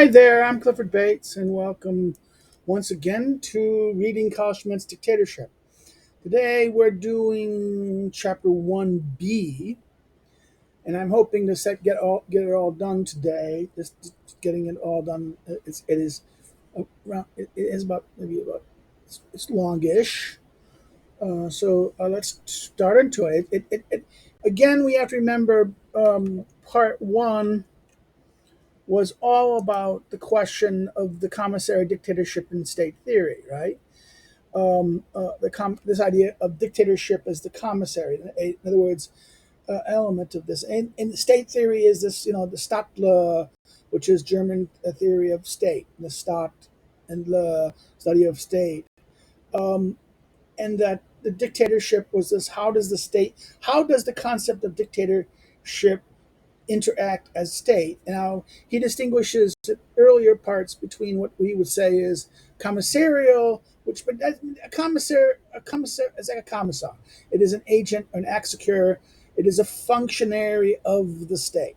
Hi there, I'm Clifford Bates, and welcome once again to reading Carl Schmitt's Dictatorship. Today we're doing chapter 1B, and I'm hoping to get it all done today. Just getting it all done. It is around. It is about maybe about it's longish. So let's start into it. Again, we have to remember part one was all about the question of the commissary dictatorship in state theory, right? This idea of dictatorship as the commissary, in other words, element of this. And state theory is this, the Staat, which is German theory of state, the Staat and the study of state, um, and that the dictatorship was this: how does the concept of dictatorship interact as state? Now, he distinguishes earlier parts between what we would say is commissarial, but a commissar is like a commissar. It is an agent, an executor. It is a functionary of the state.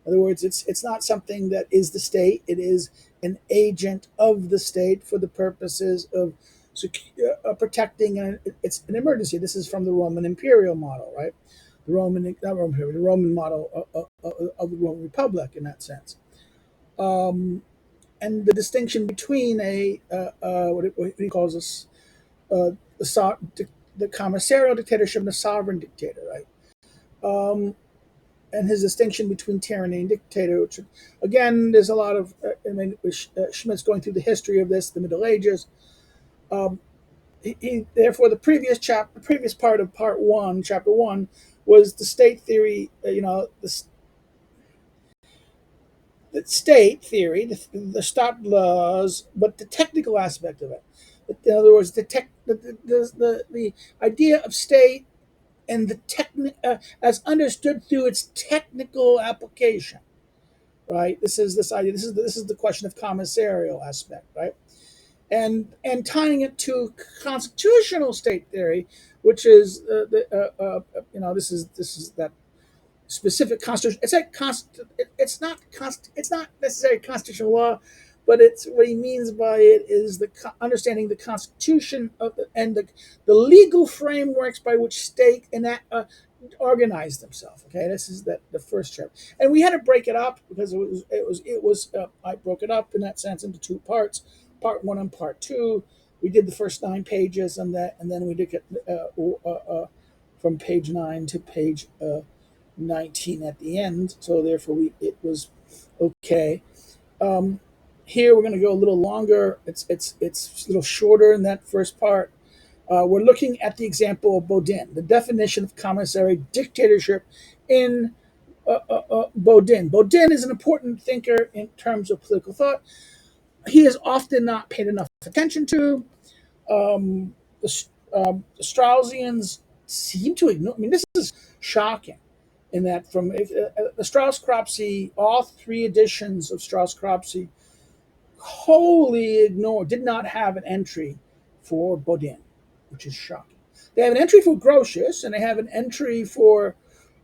In other words, it's not something that is the state. It is an agent of the state for the purposes of protecting. And it's an emergency. This is from the Roman imperial model, right? The Roman model of the Roman Republic in that sense. And the distinction between what he calls us uh, the, the commissarial dictatorship and the sovereign dictator, right? And his distinction between tyranny and dictator, which again, there's a lot of, Schmitt's going through the history of this, the Middle Ages. Therefore, the previous part of part one, chapter one, was the state theory, the state theory, the Staat laws, but the technical aspect of it. In other words, the idea of state and as understood through its technical application. Right. This idea. This is the question of commissarial aspect. Right. And tying it to constitutional state theory, which is this is that specific constitution. It's not necessarily constitutional law, but it's what he means by it is understanding the constitution and the legal frameworks by which state organize themselves. Okay, this is the first chapter, and we had to break it up because I broke it up in that sense into two parts, part one and part two. We did the first 9 pages on that, and then we did it from page 9 to page 19 at the end. So therefore, it was okay. Um, Here we're going to go a little longer. It's a little shorter in that first part. We're looking at the example of Bodin, the definition of commissary dictatorship in Bodin. Bodin is an important thinker in terms of political thought. He is often not paid enough attention to. The Straussians seem to ignore. I mean, this is shocking in that the Strauss-Cropsey, all 3 editions of Strauss-Cropsey wholly ignored, did not have an entry for Bodin, which is shocking. They have an entry for Grotius and they have an entry for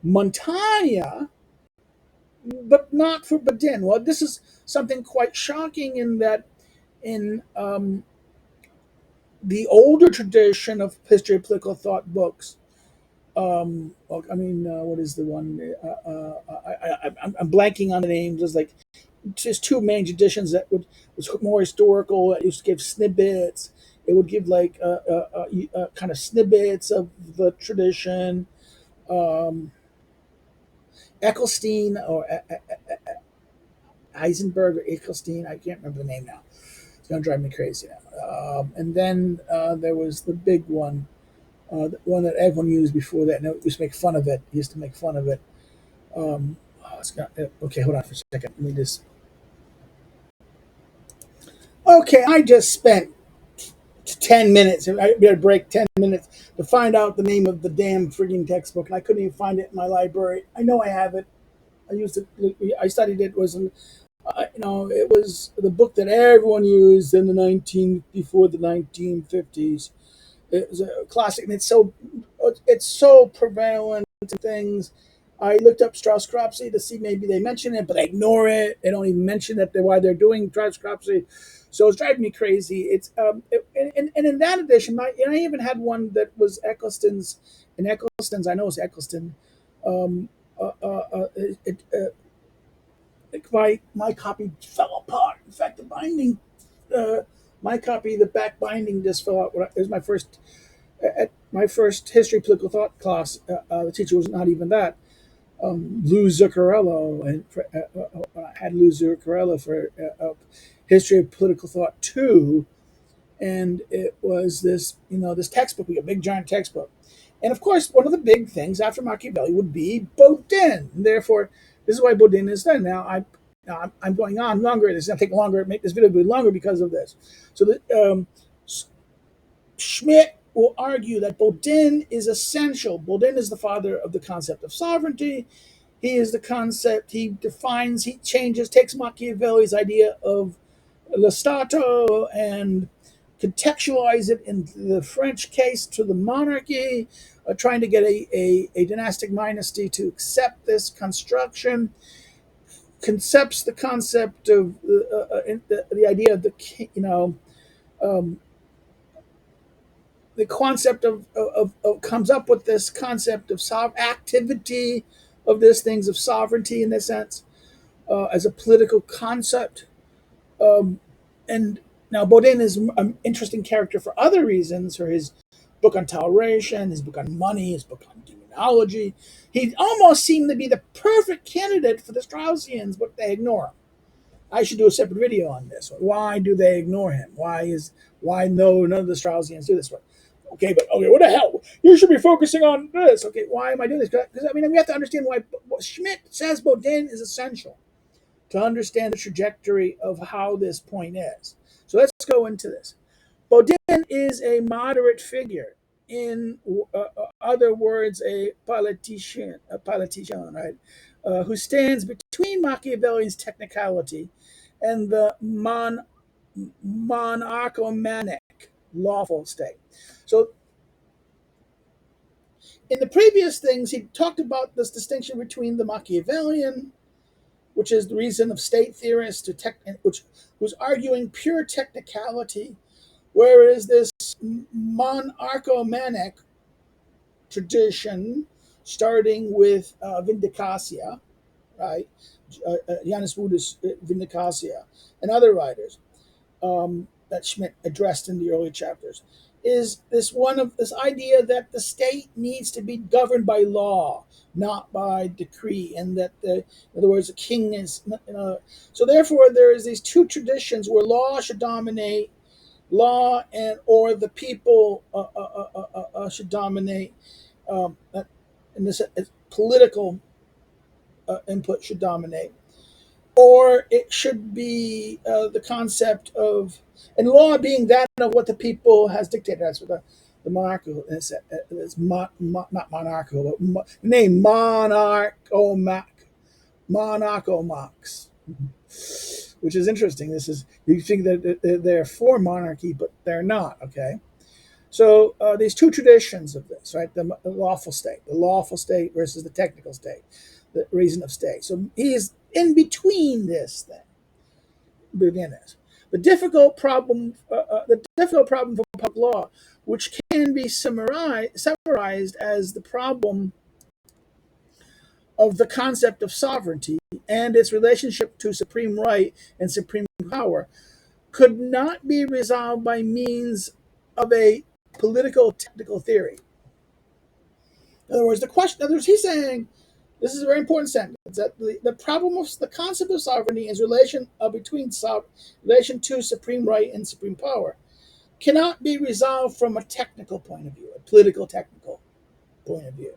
Montaigne, but not for Bodin. Well, this is something quite shocking in that in the older tradition of history of political thought books. What is the one? I'm blanking on the names. There's like just 2 main editions that was more historical. It used to give snippets. It would give like kind of snippets of the tradition. Um, Ecclestein or Eisenberg or Ecclestein. I can't remember the name now. It's going to drive me crazy now. And then there was the big one, the one that everyone used before that. And it used to make fun of it. He used to make fun of it. Okay, hold on for a second. Let me just. Okay, I just spent 10 minutes. I better break 10 minutes to find out the name of the damn frigging textbook. And I couldn't even find it in my library. I know I have it. I used it. I studied it. It was the book that everyone used in before the 1950s. It was a classic, and it's so prevalent to things. I looked up Strauss-Cropsey to see maybe they mention it, but they ignore it. They don't even mention that why they're doing Strauss-Cropsey. So it's driving me crazy. And in that edition, I even had one that was Eccleston's. And Eccleston's, I know it's Eccleston. Um, it, my copy fell apart. In fact, the binding, uh, my copy, the back binding just fell out. It was my first at my first history political thought class. The teacher was not even that. Lou Zuccarello, and I had Lou Zuccarello for History of Political Thought 2, and it was this textbook, a big giant textbook. And of course, one of the big things after Machiavelli would be Bodin. And therefore, this is why Bodin is done. I'm going on longer. This is going to take longer, make this video be longer because of this. So Schmitt will argue that Bodin is essential. Bodin is the father of the concept of sovereignty. He is the concept, he defines, he changes, takes Machiavelli's idea of lo Stato and contextualize it in the French case to the monarchy, trying to get a dynastic dynasty to accept this construction, concepts the concept of the idea of the the concept of comes up with this concept of activity of these things of sovereignty in this sense as a political concept. And now Bodin is an interesting character for other reasons, for his book on toleration, his book on money, his book on demonology. He almost seemed to be the perfect candidate for the Straussians, but they ignore him. I should do a separate video on this. Why do they ignore him? Why none of the Straussians do this? Okay, what the hell? You should be focusing on this. Okay, why am I doing this? Because we have to understand why Schmitt says Bodin is essential to understand the trajectory of how this point is. So let's go into this. Bodin is a moderate figure, in other words, a politician, right, who stands between Machiavelli's technicality and the monarchomanic lawful state. So in the previous things, he talked about this distinction between the Machiavellian, which is the reason of state theorists, which was arguing pure technicality, whereas this monarchomanic tradition, starting with Vindicatio, right, Janus Buda's Vindicatio, and other writers that Schmitt addressed in the early chapters, is this idea that the state needs to be governed by law, not by decree, and that in other words, the king is. So therefore, there is these two traditions where law should dominate, or the people should dominate, and this political input should dominate, or it should be the concept of, and law being that of what the people has dictated. That's what the monarchical is. Not monarchical, but name monarchomax, which is interesting. This is, you think that they're for monarchy, but they're not. Okay, so these two traditions of this, right? The lawful state versus the technical state, the reason of state. So he's in between this thing. Begin this. The difficult problem for public law, which can be summarized as the problem of the concept of sovereignty and its relationship to supreme right and supreme power, could not be resolved by means of a political technical theory. In other words, he's saying, this is a very important sentence, that the problem of the concept of sovereignty is relation to supreme right and supreme power cannot be resolved from a technical point of view, a political technical point of view.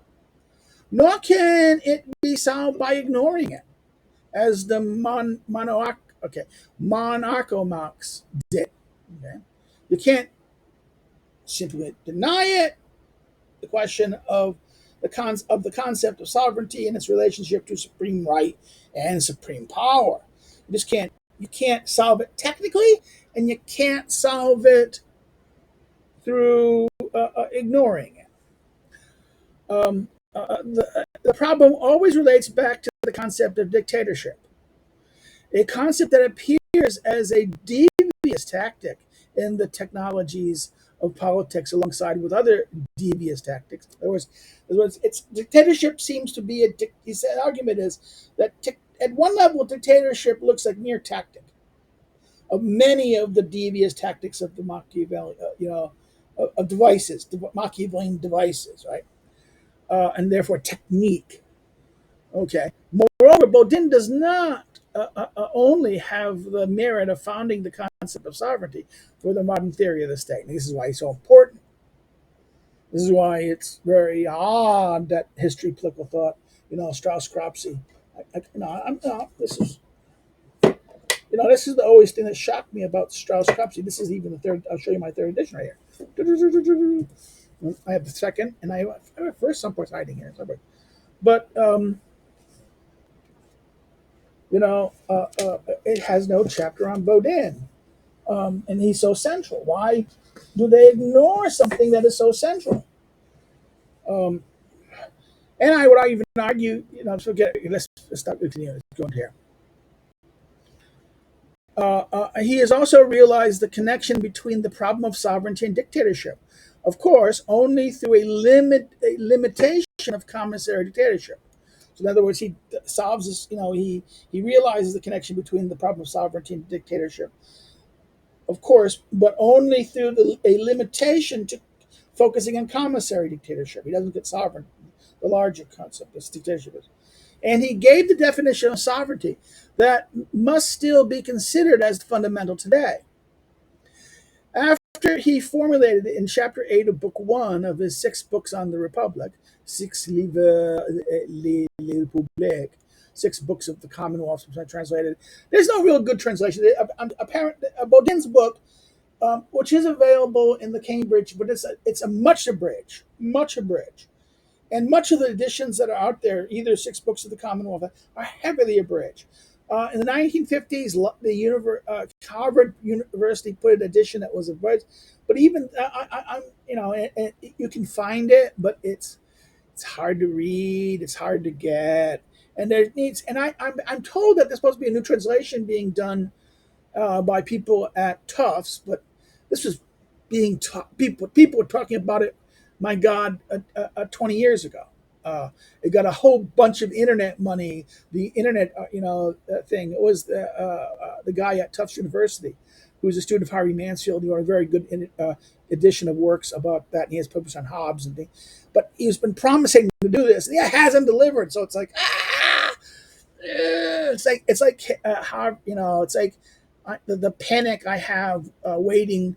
Nor can it be solved by ignoring it, as the monarchomax did. Okay? You can't simply deny it. The question of the concept of sovereignty and its relationship to supreme right and supreme power. You can't solve it technically, and you can't solve it through ignoring it. The problem always relates back to the concept of dictatorship, a concept that appears as a devious tactic in the technologies of politics alongside with other devious tactics. In other words, it's dictatorship seems to be his argument is that at one level dictatorship looks like mere tactic of many of the devious tactics of the Machiavellian, of devices, Machiavellian devices, right? And therefore technique. Okay. Moreover, Bodin does not only have the merit of founding the concept of sovereignty for the modern theory of the state. And this is why he's so important. This is why it's very odd that history, political thought, Strauss-Cropsey. This is the always thing that shocked me about Strauss-Cropsey. This is even the third. I'll show you my third edition right here. I have the second, and I have a first someplace hiding here. But it has no chapter on Bodin, and he's so central. Why do they ignore something that is so central? And I would even argue, forget. Let's stop. Continue. Let's go in here. He has also realized the connection between the problem of sovereignty and dictatorship. Of course, only through a limitation of commissary dictatorship. So, in other words, he solves this. He realizes the connection between the problem of sovereignty and dictatorship. Of course, but only through a limitation to focusing on commissary dictatorship. He doesn't get sovereign, the larger concept of dictatorship. And he gave the definition of sovereignty that must still be considered as fundamental today. After he formulated it in chapter 8 of book 1 of his 6 books on the Republic, 6 livres les Républiques, 6 books of the Commonwealth, which I translated. There's no real good translation. Apparently, Bodin's book, which is available in the Cambridge, but it's a much abridged. And much of the editions that are out there, either 6 books of the Commonwealth, are heavily abridged. In the 1950s, the Harvard University put an edition that was abridged, but even you can find it, but it's hard to read, it's hard to get, and I'm told that there's supposed to be a new translation being done by people at Tufts, but this was being taught. People were talking about it. My God, 20 years ago. It got a whole bunch of internet money. The internet, thing. It was the guy at Tufts University, who was a student of Harvey Mansfield, who wrote a very good edition of works about that. And he has published on Hobbes and things. But he's been promising to do this, and he hasn't delivered. So it's like, it's like it's like the panic I have waiting.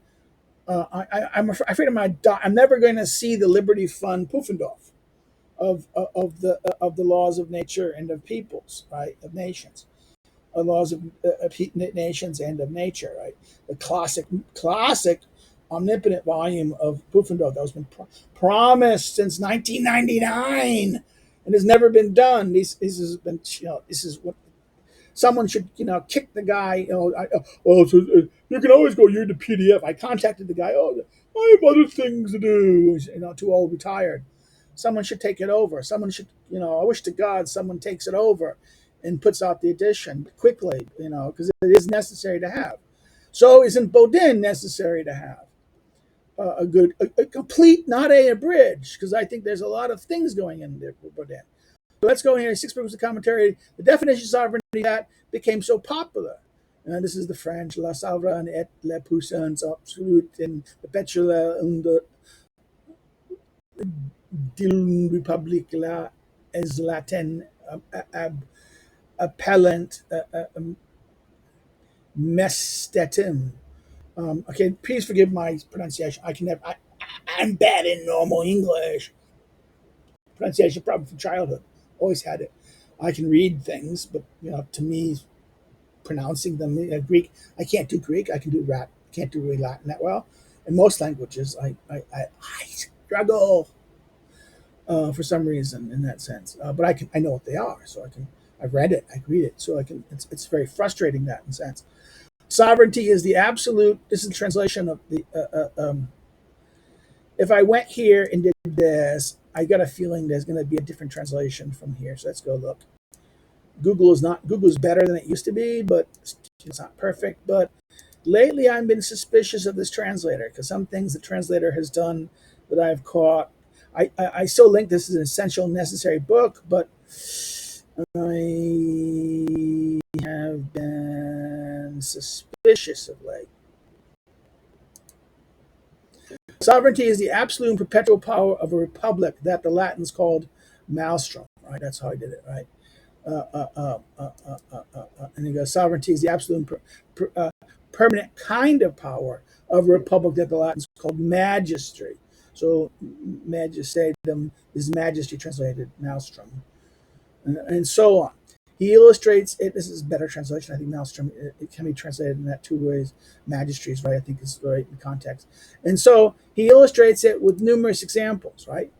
I'm afraid I'm never going to see the Liberty Fund Pufendorf of the laws of nature and of peoples, right, of nations, laws of nations and of nature, right. The classic omnipotent volume of Pufendorf that has been promised since 1999 and has never been done. This has been, this is what. Someone should, kick the guy. You can always go use the PDF. I contacted the guy. Oh, I have other things to do. Too old, retired. Someone should take it over. Someone should, I wish to God someone takes it over and puts out the edition quickly, because it is necessary to have. So isn't Bodin necessary to have a complete, not a abridged? Because I think there's a lot of things going in there for Bodin. Let's go here. 6 books of commentary. The definition of sovereignty that became so popular. And this is the French, la souveraine et la puissance absolute and perpetuelle und d'une république la is Latin appellant mestetum. Okay, please forgive my pronunciation. I'm bad in normal English. Pronunciation problem from childhood. Always had it. I can read things, but to me, pronouncing them, Greek, I can't do Greek. I can do can't do really Latin that well. In most languages, I struggle for some reason in that sense. But I know what they are, so I've read it, I read it, so I can. It's very frustrating that in a sense. Sovereignty is the absolute. This is the translation of the. If I went here and did this, I got a feeling there's going to be a different translation from here. So let's go look. Google's better than it used to be, but it's not perfect. But lately, I've been suspicious of this translator because some things the translator has done that I've caught. I still think this is an essential, necessary book, but I have been suspicious of late. Sovereignty is the absolute and perpetual power of a republic that the Latins called maelstrom. Right, that's how I did it. Right, and he goes, sovereignty is the absolute and permanent kind of power of a republic that the Latins called magistry. So magistratum is majesty translated maelstrom, and so on. He illustrates it. This is a better translation. I think maelstrom, it can be translated in that two ways. Magistries, right? I think is right in context. And so he illustrates it with numerous examples, right?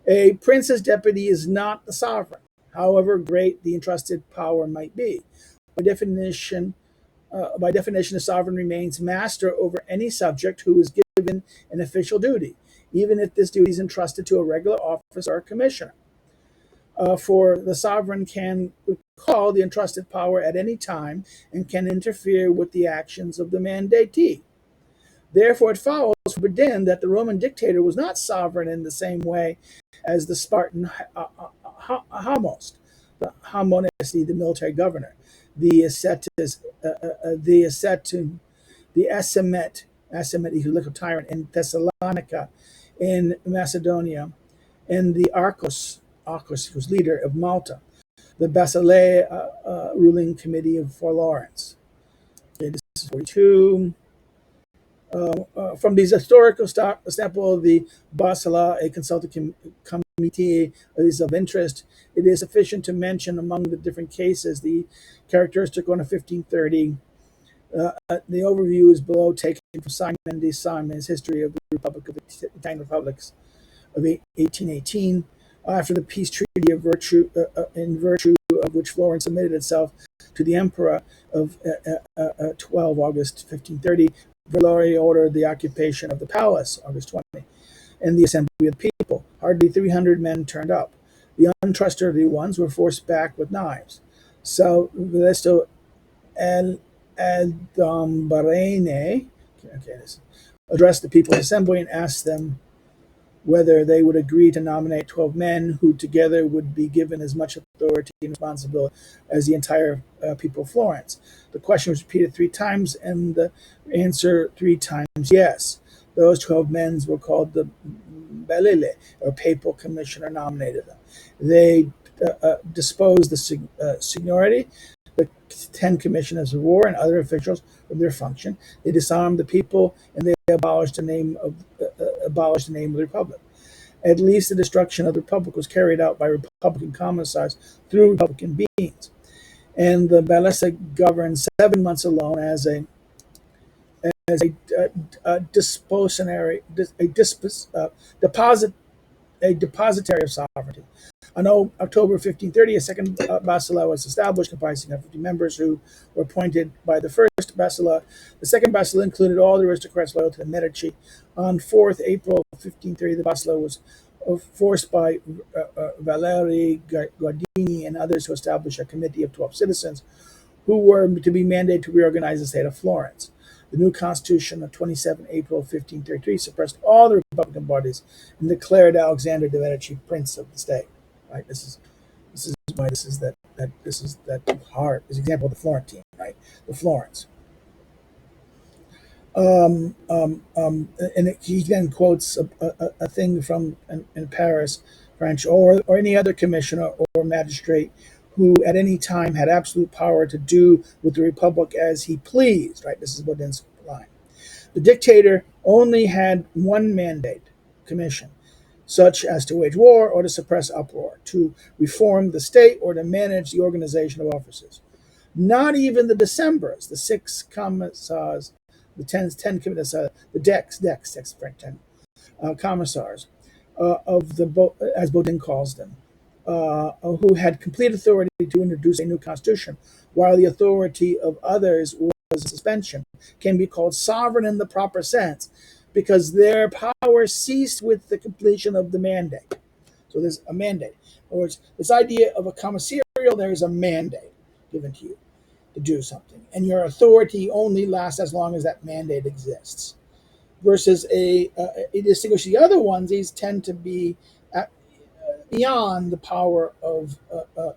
A prince's deputy is not the sovereign, however great the entrusted power might be. By definition, the sovereign remains master over any subject who is given an official duty, even if this duty is entrusted to a regular office or a commissioner. For the sovereign can recall the entrusted power at any time and can interfere with the actions of the mandatee. Therefore, it follows from Bodin that the Roman dictator was not sovereign in the same way as the Spartan Hamost, the Hamonesti, the military governor, the ascetus, the ascetum, the Asemet, the tyrant in Thessalonica, in Macedonia, and the Arcos, who was leader of Malta, the Basileia ruling committee of Florence. Okay, this is 42. From these historical sample of the Basila, a consultative committee is of interest. It is sufficient to mention among the different cases the characteristic one of 1530. The overview is below, taken from Simon de Simon's History of the Republic of the Italian Republics of 1818. After the peace treaty of virtue, in virtue of which Florence submitted itself to the emperor of 12 August 1530, Valori ordered the occupation of the palace, August 20, and the assembly of the people. Hardly 300 men turned up. The untrustworthy ones were forced back with knives. So Valesto El Dombarene addressed the people's assembly and asked them whether they would agree to nominate 12 men who together would be given as much authority and responsibility as the entire people of Florence. The question was repeated 3 times, and the answer 3 times yes. Those 12 men were called the Belile, or papal commissioner nominated them. They disposed the seniority, the 10 commissioners of war, and other officials from their function. They disarmed the people, and they abolished the name of the republic. At least the destruction of the republic was carried out by Republican commissars through Republican beings. And the Ballista governed 7 months alone as a depositary of sovereignty. On October 1530, a second basileia was established, comprising of 50 members who were appointed by the first basileia. The second basileia included all the aristocrats loyal to the Medici. On 4th April 1530, the basileia was forced by Valeri Guardini and others to establish a committee of 12 citizens who were to be mandated to reorganize the state of Florence. The new constitution of 27 April 1533 suppressed all the Republican parties and declared Alexander de' Medici prince of the state. Right. This is why this is that hard. This example of the Florentine. Right. The Florence. And he then quotes a thing from in Paris, French, or any other commissioner or magistrate who at any time had absolute power to do with the republic as he pleased. Right. This is Bodin's line. The dictator only had one mandate, commission, such as to wage war or to suppress uproar, to reform the state or to manage the organization of offices. Not even the Decemvirs, the 6 commissars, the 10 commissars, the decks, commissars, of the, as Bodin calls them, who had complete authority to introduce a new constitution, while the authority of others was suspension, can be called sovereign in the proper sense, because their power ceased with the completion of the mandate. So there's a mandate. In other words, this idea of a commissarial, there is a mandate given to you to do something, and your authority only lasts as long as that mandate exists. Versus it distinguishes the other ones; these tend to be beyond the power of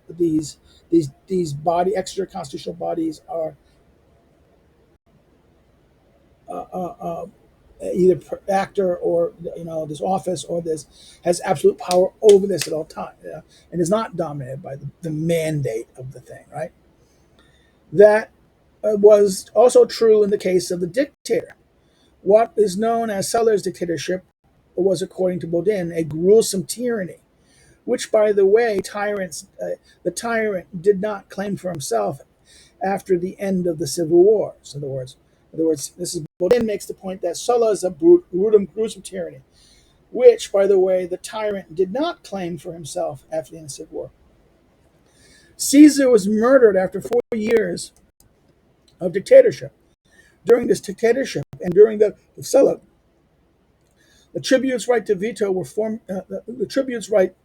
these body extra constitutional bodies are uh, uh, uh, either actor or this office or this has absolute power over this at all times, and is not dominated by the mandate of the thing, right? That was also true in the case of the dictator. What is known as Sulla's dictatorship was, according to Bodin, a gruesome tyranny, which, by the way, the tyrant did not claim for himself after the end of the civil wars. In other words, this is Bodin makes the point that Sulla is a gruesome tyranny, which, by the way, the tyrant did not claim for himself after the end of the civil war. Caesar was murdered after 4 years of dictatorship. During this dictatorship and during the Sulla, the tribute's right to veto the tribute's right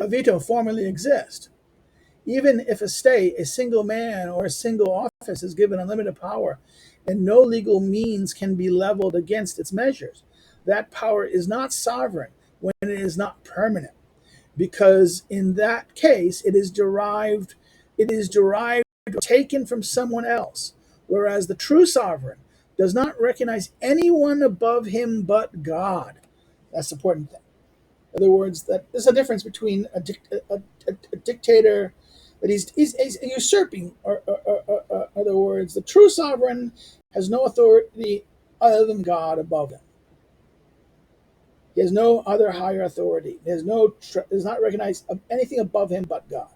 of veto formally exists. Even if a state, a single man, or a single office is given unlimited power, and no legal means can be leveled against its measures, that power is not sovereign when it is not permanent, because in that case it is derived or taken from someone else, whereas the true sovereign does not recognize anyone above him but God. That's the important thing. In other words, that there's a difference between a dictator that he's usurping, or in other words, the true sovereign has no authority other than God above him. He has no other higher authority. Does not recognize anything above him but God.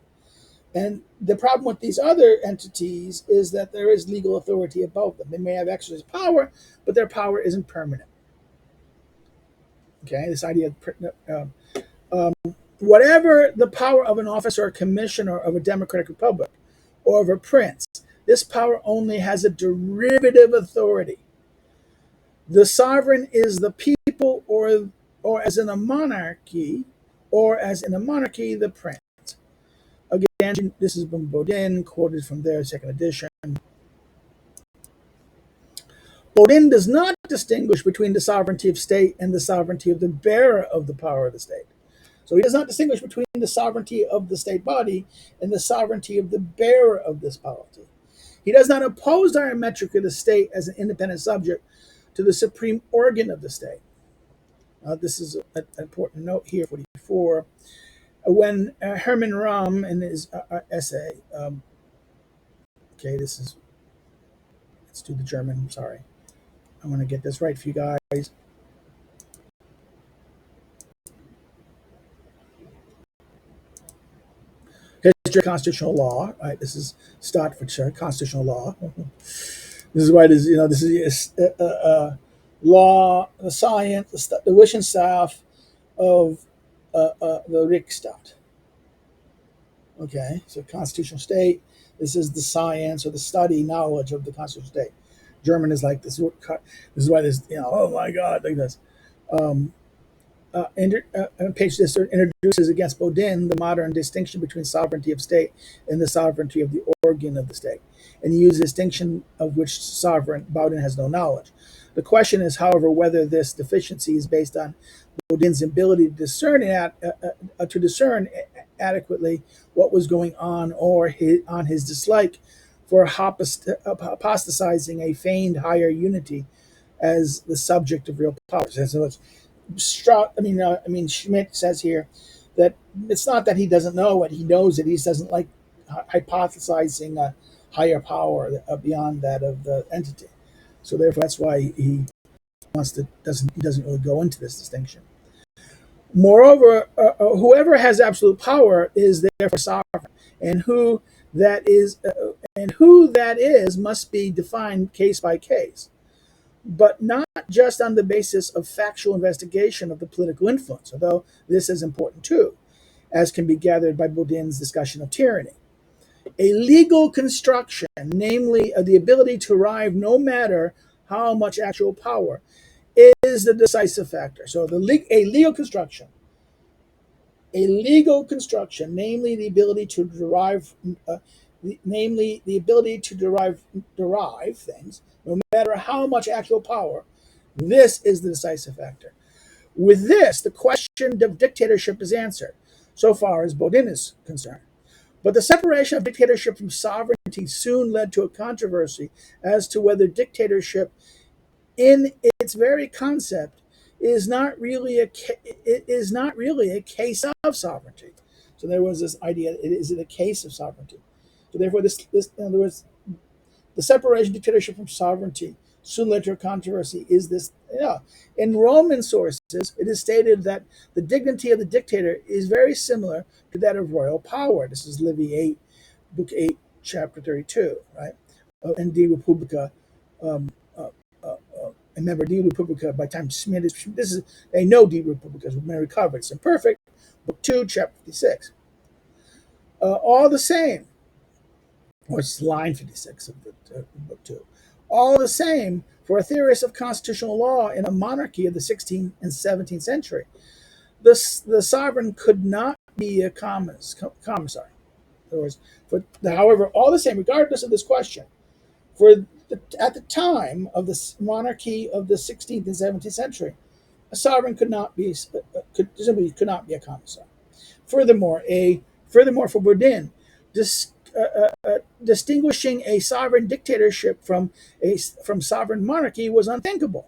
And the problem with these other entities is that there is legal authority above them. They may have exercise power, but their power isn't permanent. Okay, this idea of whatever the power of an officer or commissioner of a democratic republic or of a prince, this power only has a derivative authority. The sovereign is the people, or as in a monarchy, the prince. Again, this is from Bodin, quoted from their second edition. Bodin does not distinguish between the sovereignty of state and the sovereignty of the bearer of the power of the state. So he does not distinguish between the sovereignty of the state body and the sovereignty of the bearer of this polity. He does not oppose diametrically the state as an independent subject to the supreme organ of the state. This is an important note here, 44. When Hermann Röhm, in his essay, let's do the German, I'm sorry. I want to get this right for you guys. History of constitutional law. Right, this is Staatliche constitutional law. This is why this is law, the science, the Wissenschaft of the Riksstaat. Okay, so constitutional state. This is the science or the study, knowledge of the constitutional state. German is like this. This is why this, oh my God, like this. Page this introduces against Bodin the modern distinction between sovereignty of state and the sovereignty of the organ of the state, and he uses a distinction of which sovereign Bodin has no knowledge. The question is, however, whether this deficiency is based on Bodin's ability to discern adequately what was going on, or on his dislike for apostatizing a feigned higher unity as the subject of real power. So Schmitt says here that it's not that he doesn't know it; he knows it. He doesn't like hypothesizing a higher power beyond that of the entity. So therefore, that's why he doesn't really go into this distinction. Moreover, whoever has absolute power is therefore sovereign, and who that is must be defined case by case, but not just on the basis of factual investigation of the political influence, although this is important too, as can be gathered by Bodin's discussion of tyranny. A legal construction, namely the ability to arrive no matter how much actual power, is the decisive factor. So a legal construction a legal construction, namely the ability to derive, derive things, no matter how much actual power. This is the decisive factor. With this, the question of dictatorship is answered, so far as Bodin is concerned. But the separation of dictatorship from sovereignty soon led to a controversy as to whether dictatorship, in its very concept, is not really a case of sovereignty. So there was this idea: is it a case of sovereignty? So therefore, this in other words, the separation of dictatorship from sovereignty soon led to a controversy. Is this? Yeah. In Roman sources, it is stated that the dignity of the dictator is very similar to that of royal power. This is Livy 8, Book 8, Chapter 32, right? And De Republica. Remember, De Republica, by the time Schmitt they know De Republica is Mary Covered. It's imperfect. Book 2, Chapter 56. All the same, or it's line 56 of the book 2. All the same, for a theorist of constitutional law in a monarchy of the 16th and 17th century, the sovereign could not be a commissary. In other words, however, all the same, regardless of this question, at the time of the monarchy of the 16th and 17th century, a sovereign could not be a commissary. Furthermore, for Bodin, distinguishing a sovereign dictatorship from sovereign monarchy was unthinkable.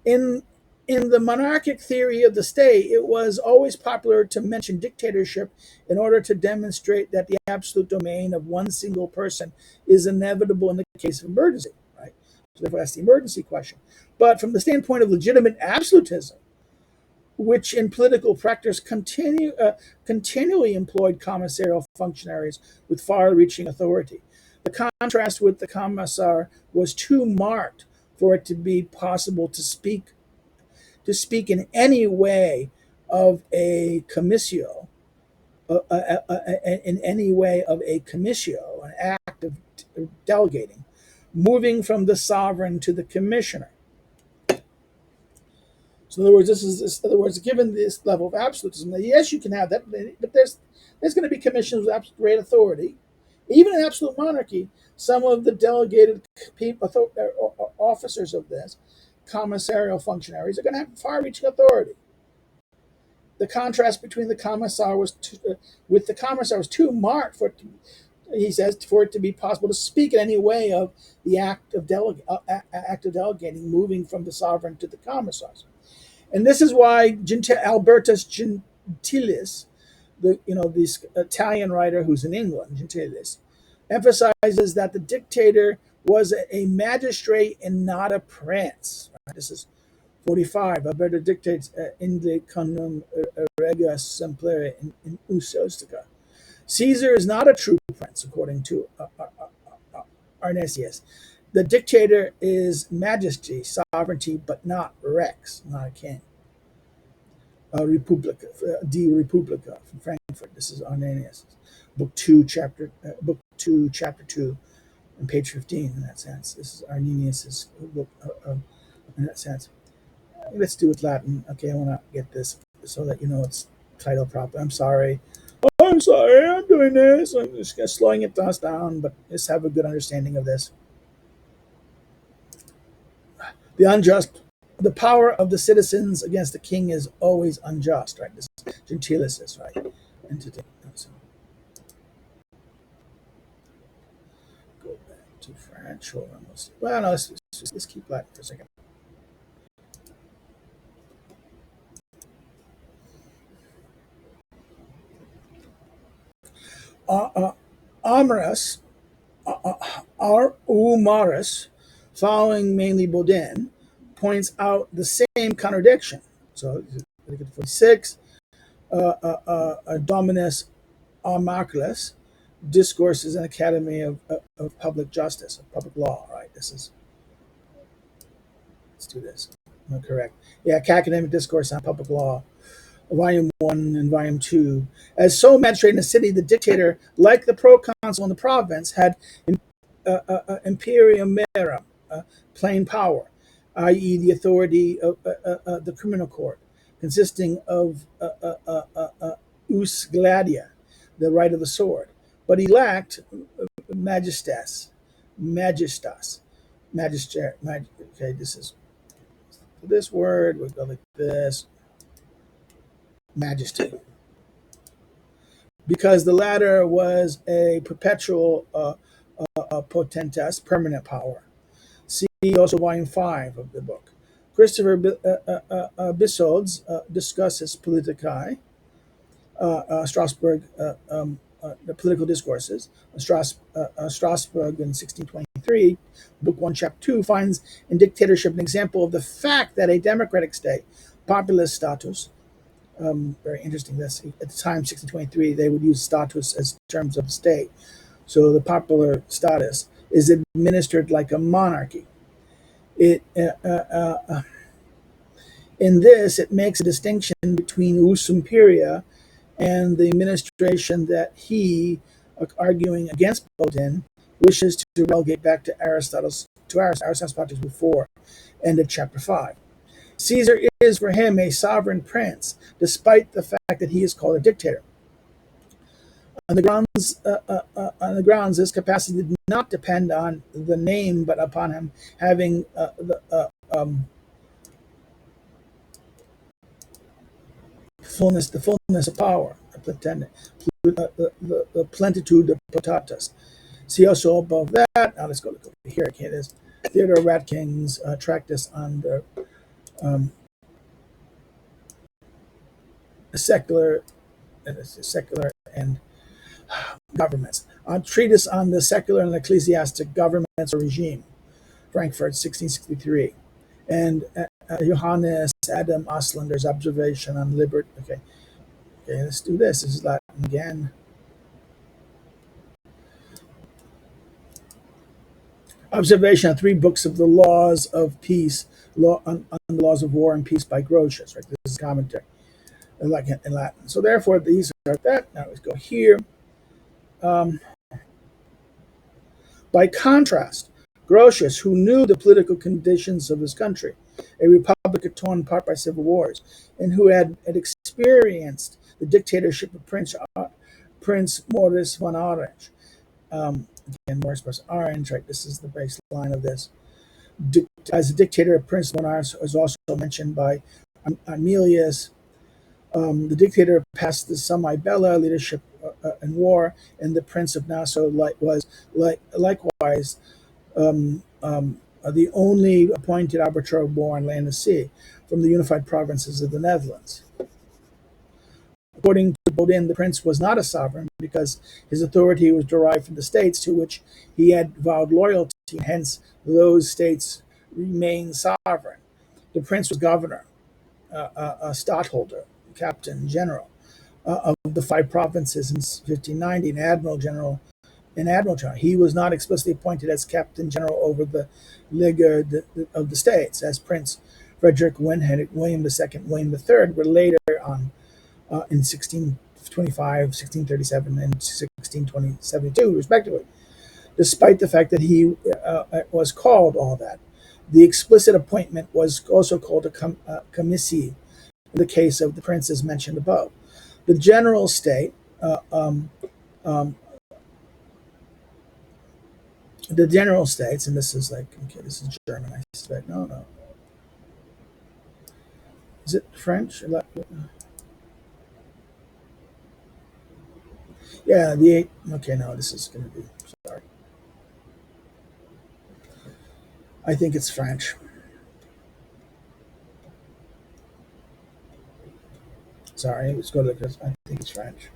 In the monarchic theory of the state, it was always popular to mention dictatorship in order to demonstrate that the absolute domain of one single person is inevitable in the case of emergency, right? So therefore, that's the emergency question. But from the standpoint of legitimate absolutism, which in political practice continually employed commissarial functionaries with far-reaching authority, the contrast with the commissar was too marked for it to be possible to speak in any way of a commissio, an act of delegating, moving from the sovereign to the commissioner. So in other words, given this level of absolutism, yes, you can have that, but there's going to be commissioners with absolute great authority. Even in absolute monarchy, some of the delegated officers of this, commissarial functionaries, are going to have far-reaching authority. The contrast between the commissar was too marked for it to, he says, for it to be possible to speak in any way of the act of delegating, moving from the sovereign to the commissars. And this is why Albertus Gentilis, this Italian writer who's in England, Gentilis, emphasizes that the dictator was a magistrate and not a prince. Right? This is 45. Albertus dictates Inde conum regia semplere in usostica. Caesar is not a true prince, according to Arnesius. The dictator is majesty, sovereignty, but not rex, not a king. Republica, De Republica from Frankfurt. This is Arnesius, book 2, chapter 2, and page 15. In that sense, this is Arnesius's book. In that sense, let's do it Latin. Okay, I want to get this so that you know it's title proper. I'm sorry. I'm doing this. I'm just slowing it down, but let's have a good understanding of this. The power of the citizens against the king is always unjust, right? This is Gentilis, right? Entity. So, go back to French. Hold on. Well, no, let's keep Latin for a second. Amaris, Umaris, following mainly Bodin, points out the same contradiction. So, 46, Dominus Amacles, Discourses and Academy of Public Justice, of Public Law, right? Let's do this. I'm correct. Yeah, Academic Discourse on Public Law, Volume 1 and Volume 2. As sole magistrate in the city, the dictator, like the proconsul in the province, had imperium merum, plain power, i.e. the authority of the criminal court, consisting of us gladia, the right of the sword, but he lacked majestas, majestas, magister. Okay, this word would go like this: majesty, because the latter was a perpetual potentas, permanent power. See also volume 5 of the book. Christopher Bissold's discusses politicae, Strasbourg, the political discourses, Strasbourg in 1623, book 1, chapter 2, finds in dictatorship an example of the fact that a democratic state, populist status, very interesting, this at the time, 1623, they would use status as terms of the state. So the popular status is administered like a monarchy. In this, it makes a distinction between us imperia and the administration that he, arguing against Bodin, wishes to relegate back to Aristotle's politics before, end of chapter 5. Caesar is for him a sovereign prince, despite the fact that he is called a dictator. On the grounds, this capacity did not depend on the name, but upon him having the fullness of power, the plenitude of potatatas. See also above that. Now let's go here. Okay, there's Theodore Ratking's tractise on the secular and governments. A treatise on the secular and ecclesiastic governments or regime, Frankfurt, 1663, and Johannes Adam Oslander's observation on liberty. Okay, let's do this. This is Latin again. Observation on 3 books of the laws of peace, on the laws of war and peace by Grotius. Right, this is commentary, like in Latin. So therefore, these are that. Now let's go here. By contrast, Grotius, who knew the political conditions of his country, a republic torn apart by civil wars, and who had experienced the dictatorship of Prince Maurice von Orange. Again, Maurice von Orange, right? This is the baseline of this. As a dictator, Prince von Orange was also mentioned by Aemilius. The dictator passed the semi-bella leadership in war, and the Prince of Nassau was likewise the only appointed arbiter of war on land and sea from the unified provinces of the Netherlands. According to Bodin, the prince was not a sovereign because his authority was derived from the states to which he had vowed loyalty, and hence those states remained sovereign. The prince was governor, a stadtholder, captain general of the 5 provinces in 1590, an admiral general. He was not explicitly appointed as captain general over the Liga of the States, as Prince Frederick William II, William III were later on in 1625, 1637, and 1672, respectively, despite the fact that he was called all that. The explicit appointment was also called a commissary in the case of the princes mentioned above. The general state, the general states, and this is like, okay, this is German, I suspect. No. Is it French? Yeah, okay, no, this is going to be, sorry. I think it's French. Sorry, let's go to this. I think it's French.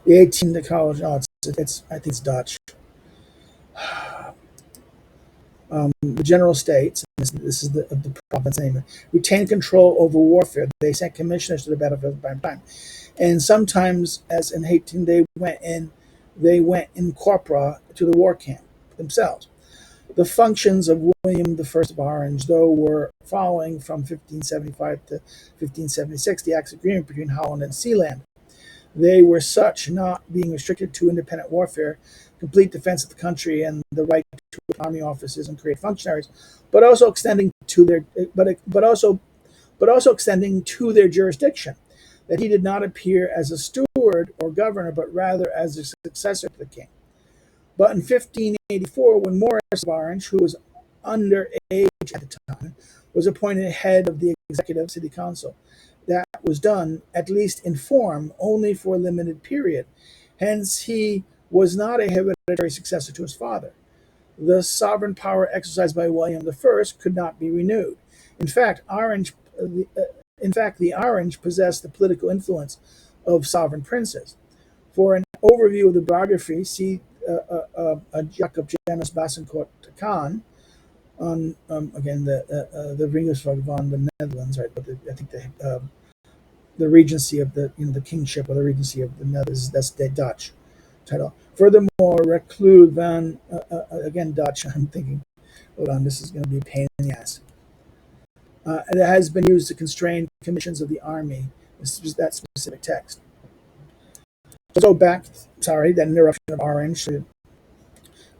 The 18th college, no, it's I think it's Dutch. The general states, this is the province name, retain control over warfare. They sent commissioners to the battlefield by time, and sometimes, as in 18, they went in corpora to the war camp themselves. The functions of William I of Orange, though, were following from 1575 to 1576, the Acts Agreement between Holland and Sealand. They were such, not being restricted to independent warfare, complete defense of the country, and the right to army offices and create functionaries, but also extending to their, but also but also extending to their jurisdiction, that he did not appear as a steward or governor, but rather as a successor to the king. But in 1584, when Maurice of Orange, who was under age at the time, was appointed head of the executive city council, that was done, at least in form, only for a limited period. Hence, he was not a hereditary successor to his father. The sovereign power exercised by William I could not be renewed. In fact, the Orange possessed the political influence of sovereign princes. For an overview of the biography, see Jacob Janus Bassencourt Khan on again the Ringelsvog von the Netherlands, right? But I think the regency of the kingship or the regency of the Netherlands, that's the Dutch title. Furthermore, Reclus van again Dutch. I'm thinking, hold on, this is going to be a pain in the ass. It has been used to constrain commissions of the army. This is that specific text. So back, sorry, that interruption of Orange, who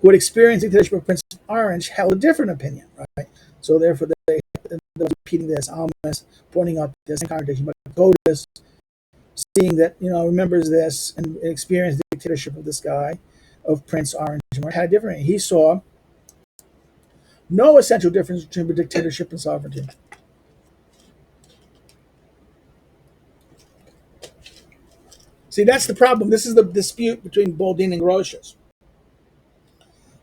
had experienced the dictatorship of Prince Orange, held a different opinion, right? So therefore, they repeating this, Almas pointing out this contradiction, but Bodin, seeing that, remembers this and experienced the dictatorship of this guy, of Prince Orange, had a different. He saw no essential difference between dictatorship and sovereignty. See, that's the problem. This is the dispute between Bodin and Rouge.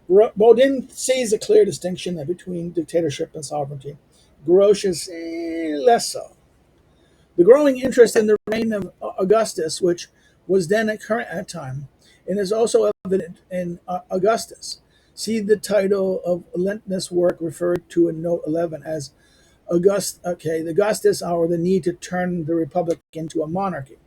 Bodin sees a clear distinction between dictatorship and sovereignty. Rouge less so. The growing interest in the reign of Augustus, which was then at current at time, and is also evident in Augustus. See the title of Lentnus' work referred to in note 11 as the Augustus, or the need to turn the republic into a monarchy.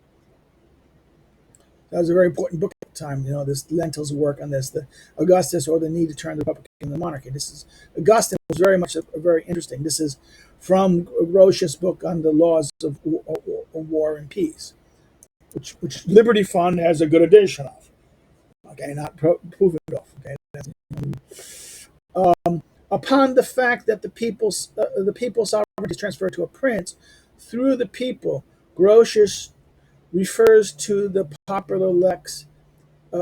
That was a very important book at the time. This Lentul's work on this, the Augustus, or the need to turn the republic into a monarchy. This is Augustine was very much very interesting. This is from Rouge's book on the laws of war and peace, which Liberty Fund has a good edition of. Okay, not proven off. Okay, upon the fact that the people's sovereignty is transferred to a prince through the people, Grotius refers to the popular lex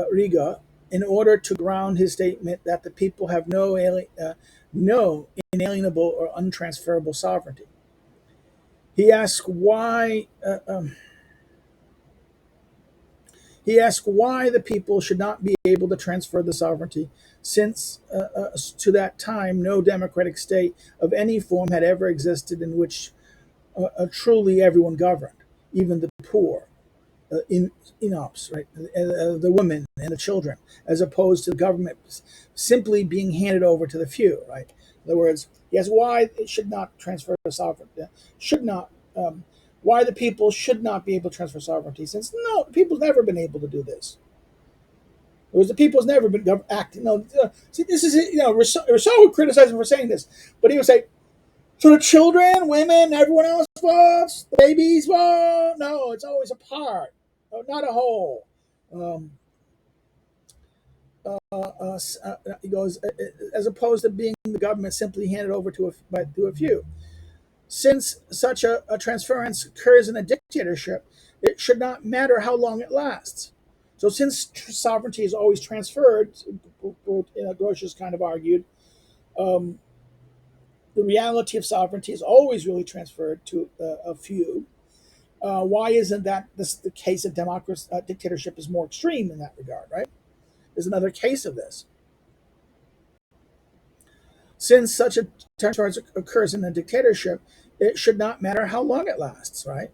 Riga in order to ground his statement that the people have no inalienable or untransferable sovereignty. He asks why the people should not be able to transfer the sovereignty, since to that time no democratic state of any form had ever existed in which truly everyone governed, even the poor, inops, right, the women and the children, as opposed to the government simply being handed over to the few, right? In other words, yes, why it should not transfer the sovereignty, why the people should not be able to transfer sovereignty, since no, the people's never been able to do this. The people's never been acting. See, this is Rousseau would criticize him for saying this, but he would say, so the children, women, everyone else votes, the babies vote. No, it's always a part, not a whole. He goes, as opposed to being the government simply handed over to a few. Since such a transference occurs in a dictatorship, it should not matter how long it lasts. So since sovereignty is always transferred, Grotius kind of argued, the reality of sovereignty is always really transferred to a few. Why isn't that the case of dictatorship is more extreme in that regard, right? There's another case of this. Since such a transference occurs in a dictatorship, it should not matter how long it lasts, right?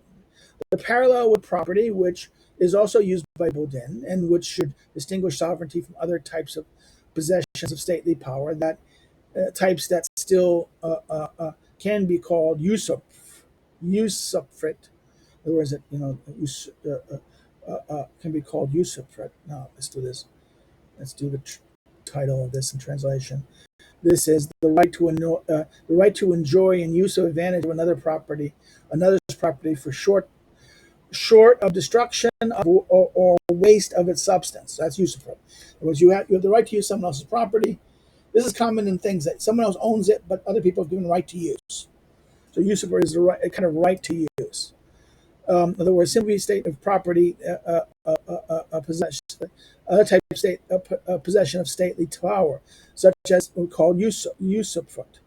The parallel with property, which is also used by Bodin, and which should distinguish sovereignty from other types of possessions of stately power, that types that still can be called usufruct. In other words, can be called usufruct. Now, let's do this. Let's do the title of this in translation. This is the right to enjoy and use of advantage of another's property for short of destruction or waste of its substance. That's usufruct. In other words, you have the right to use someone else's property. This is common in things that someone else owns it, but other people have given the right to use. So usurper is a kind of right to use. In other words, simply a state of property, possession, other type of state, possession of stately power, such as called usufruct,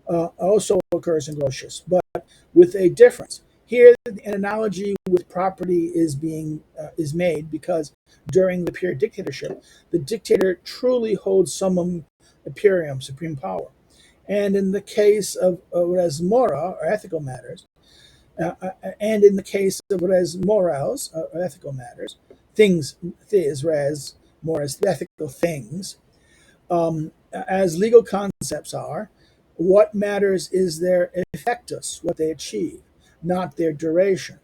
also occurs in Grotius, but with a difference. Here, an analogy with property is made because during the period dictatorship, the dictator truly holds summum imperium, supreme power, and in the case of res mora or ethical matters, and in the case of res morals, ethical matters, things, res mores, ethical things, as legal concepts are, what matters is their effectus, what they achieve, not their duration,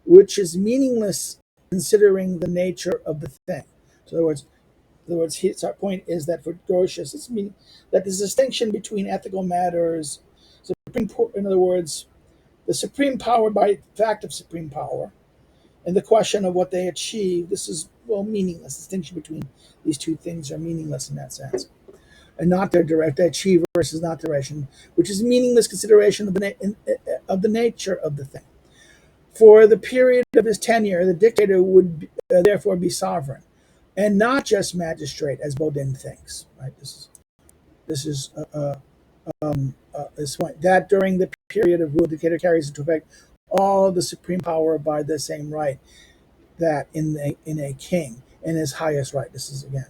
which is meaningless considering the nature of the thing. So in other words, our point is that for Grotius, it's mean that the distinction between ethical matters, in other words, the supreme power by fact of supreme power, and the question of what they achieve, this is, well, meaningless. The distinction between these two things are meaningless in that sense. And not their direct, they achieve versus not duration, which is meaningless consideration of the nature of the thing. For the period of his tenure, the dictator would therefore be sovereign, and not just magistrate, as Bodin thinks. Right? This is this point that during the period of rule, the dictator carries into effect all the supreme power by the same right that in a king, and his highest right. This is again.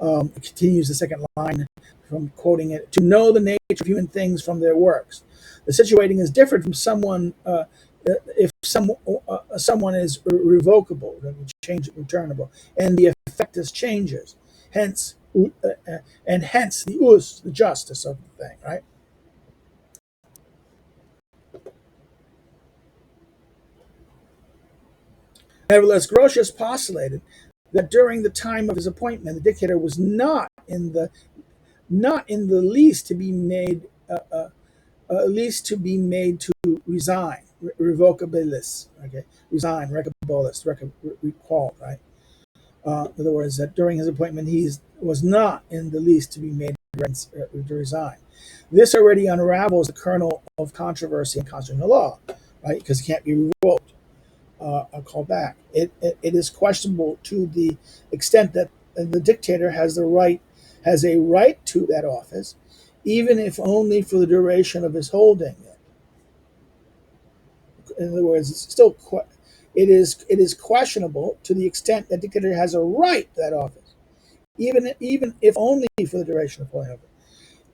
It continues the second line from quoting it: to know the nature of human things from their works. The situating is different from someone if someone is revocable, returnable, and the effectus changes. Hence, and hence the justice of the thing, right? Nevertheless, Grotius postulated that during the time of his appointment, the dictator was not in the least to be made least to be made to resign, revocabilis, okay, resign, recabilis, recall, right? In other words, that during his appointment, he was not in the least to be made to resign. This already unravels the kernel of controversy in constitutional law, right? Because it can't be revoked. I'll call back. It is questionable to the extent that the dictator has a right to that office, even if only for the duration of his holding it. In other words, it's still it is questionable to the extent that the dictator has a right to that office, even if only for the duration of holding it.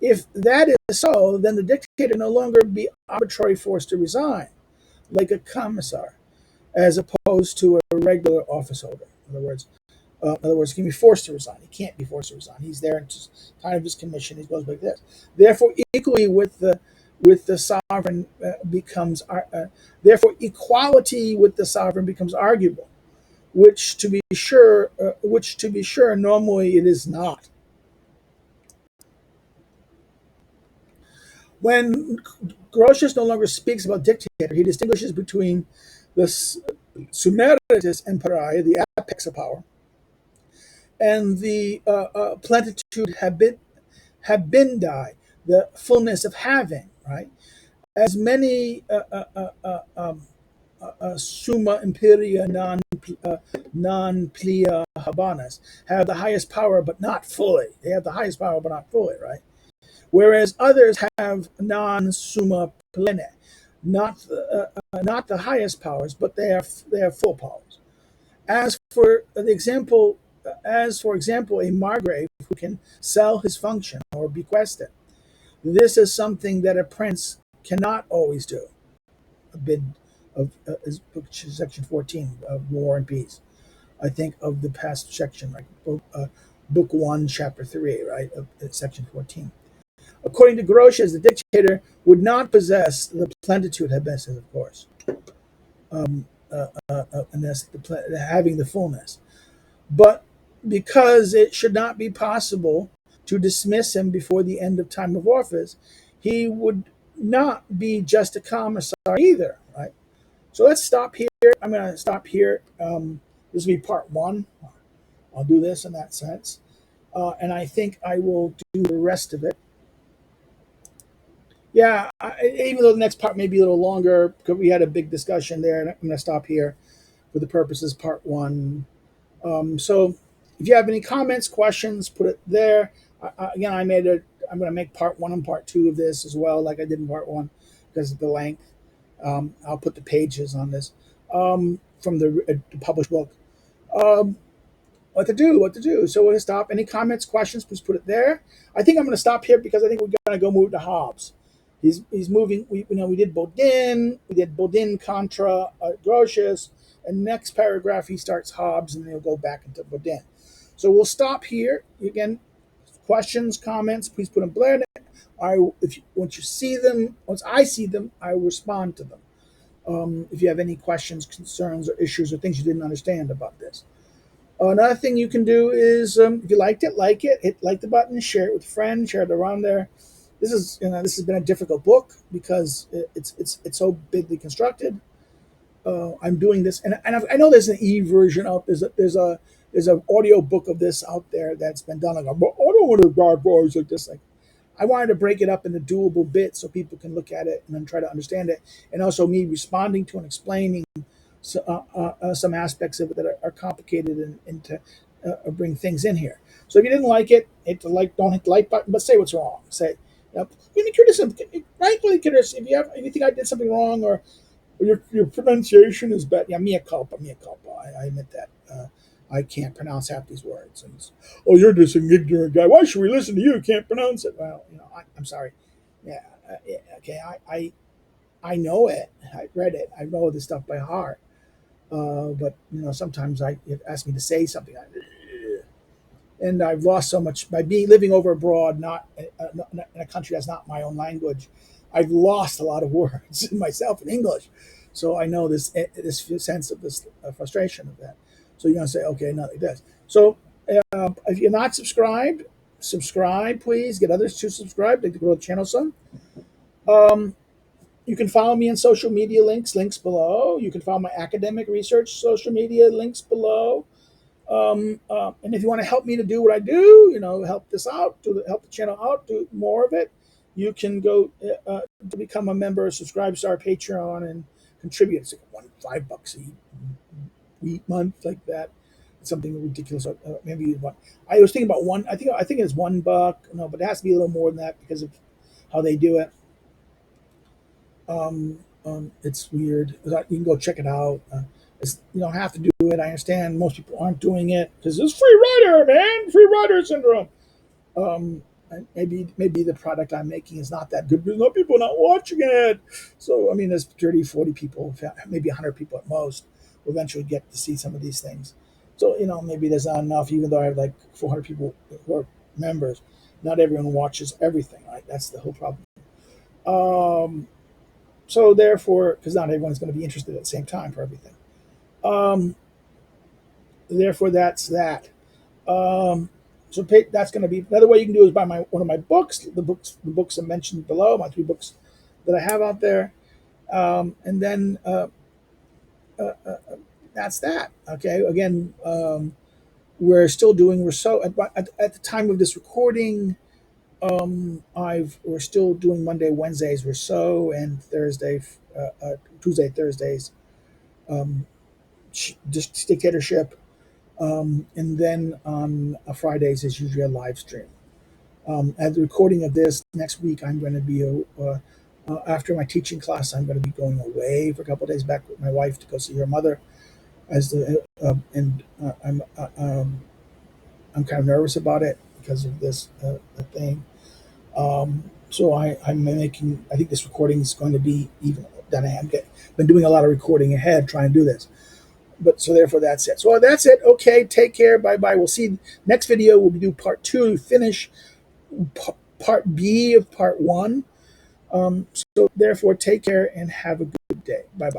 If that is so, then the dictator no longer be arbitrarily forced to resign, like a commissar, as opposed to a regular office holder. In other words, he can be forced to resign. He can't be forced to resign. He's there until the time of his commission. He goes like this. Therefore, equally with the sovereign therefore equality with the sovereign becomes arguable, which to be sure, normally it is not. When Grotius no longer speaks about dictator, he distinguishes between the Summeritis Imperii, the apex of power, and the plenitude habindi, the fullness of having, right? As many summa imperia non plia habanas have the highest power, but not fully. They have the highest power, but not fully, right? Whereas others have non summa plene, not the highest powers, but they have full powers. As for example, a margrave who can sell his function or bequest it. This is something that a prince cannot always do. A bit of section 14 of War and Peace. I think of the past section, like book 1, chapter 3, right, of section 14. According to Grotius, the dictator would not possess the plenitude habesses, of course, and that's having the fullness. But because it should not be possible to dismiss him before the end of time of office, he would not be just a commissar either, right? So let's stop here. I'm going to stop here. This will be part 1. I'll do this in that sense. And I think I will do the rest of it Yeah, even though the next part may be a little longer, because we had a big discussion there, and I'm going to stop here for the purposes part one. So, if you have any comments, questions, put it there. Again, I'm going to make part one and part two of this as well, like I did in part one, because of the length. I'll put the pages on this from the published book. Um, what to do. So we're gonna stop. Any comments, questions, please put it there. I think I'm gonna stop here because I think we're gonna go move to Hobbes. He's moving. We did Bodin. We did Bodin contra Grotius, and next paragraph he starts Hobbes, and then he'll go back into Bodin. So we'll stop here again. Questions, comments, please put them below. Once you see them, once I see them, I will respond to them. If you have any questions, concerns, or issues, or things you didn't understand about this. Another thing you can do is, if you liked it, hit like the button, share it with a friend, share it around there. This has been a difficult book because it's so bigly constructed. I'm doing this, and I know there's an e-version out. There's an audio book of this out there that's been done. Like, I don't want to bad boys like this. Like, I wanted to break it up into doable bits so people can look at it and then try to understand it, and also me responding to and explaining some aspects of it that are complicated and to bring things in here. So if you didn't like it, don't hit the like button, but say what's wrong. Say, give me criticism, frankly, criticism. If you think I did something wrong or your pronunciation is bad, yeah, mea culpa, mea culpa. I admit that. I can't pronounce half these words. And oh, you're just an ignorant guy. Why should we listen to you? You can't pronounce it. Well, I'm sorry. Yeah, yeah, okay. I know it. I read it. I know this stuff by heart. But sometimes it asks me to say something, and I've lost so much by being living over abroad, not in a country that's not my own language. I've lost a lot of words myself in English, so I know this sense of this frustration of that. So you're gonna say, okay, no, it does. So if you're not subscribed, subscribe, please. Get others to subscribe to grow the channel some. Um, you can follow me on social media links below. You can follow my academic research social media links below. And if you want to help me to do what I do, help this out, help the channel out, do more of it, you can go to become a member, subscribe to our Patreon, and contribute. It's like $5 a month, like that. It's something ridiculous. Maybe one. I was thinking about one. I think it's $1. No, but it has to be a little more than that because of how they do it. It's weird. You can go check it out. You don't have to do it. I understand most people aren't doing it because it's free rider, man, free rider syndrome. And maybe the product I'm making is not that good because no people are not watching it. So I mean, there's 30, 40 people, maybe 100 people at most, will eventually get to see some of these things. So maybe there's not enough, even though I have like 400 people who are members. Not everyone watches everything. Right? That's the whole problem. So therefore, because not everyone's going to be interested at the same time for everything. Um, Therefore, that's that. So that's going to be another way you can do is buy one of my books. The books I mentioned below, my 3 books that I have out there, and then that's that. Okay. Again, we're still doing Rousseau at the time of this recording. We're still doing Monday, Wednesdays Rousseau, and Tuesday, Thursdays, dictatorship. And then on Fridays is usually a live stream. At the recording of this next week, I'm going to be after my teaching class. I'm going to be going away for a couple of days back with my wife to go see her mother. I'm kind of nervous about it because of this thing. So I'm making. I think this recording is going to be even that I have been doing a lot of recording ahead, trying to do this. But so therefore that's it. So that's it. Okay, take care. Bye bye. We'll see. Next video we'll do part 2 to finish part B of part 1. So therefore take care and have a good day. Bye bye.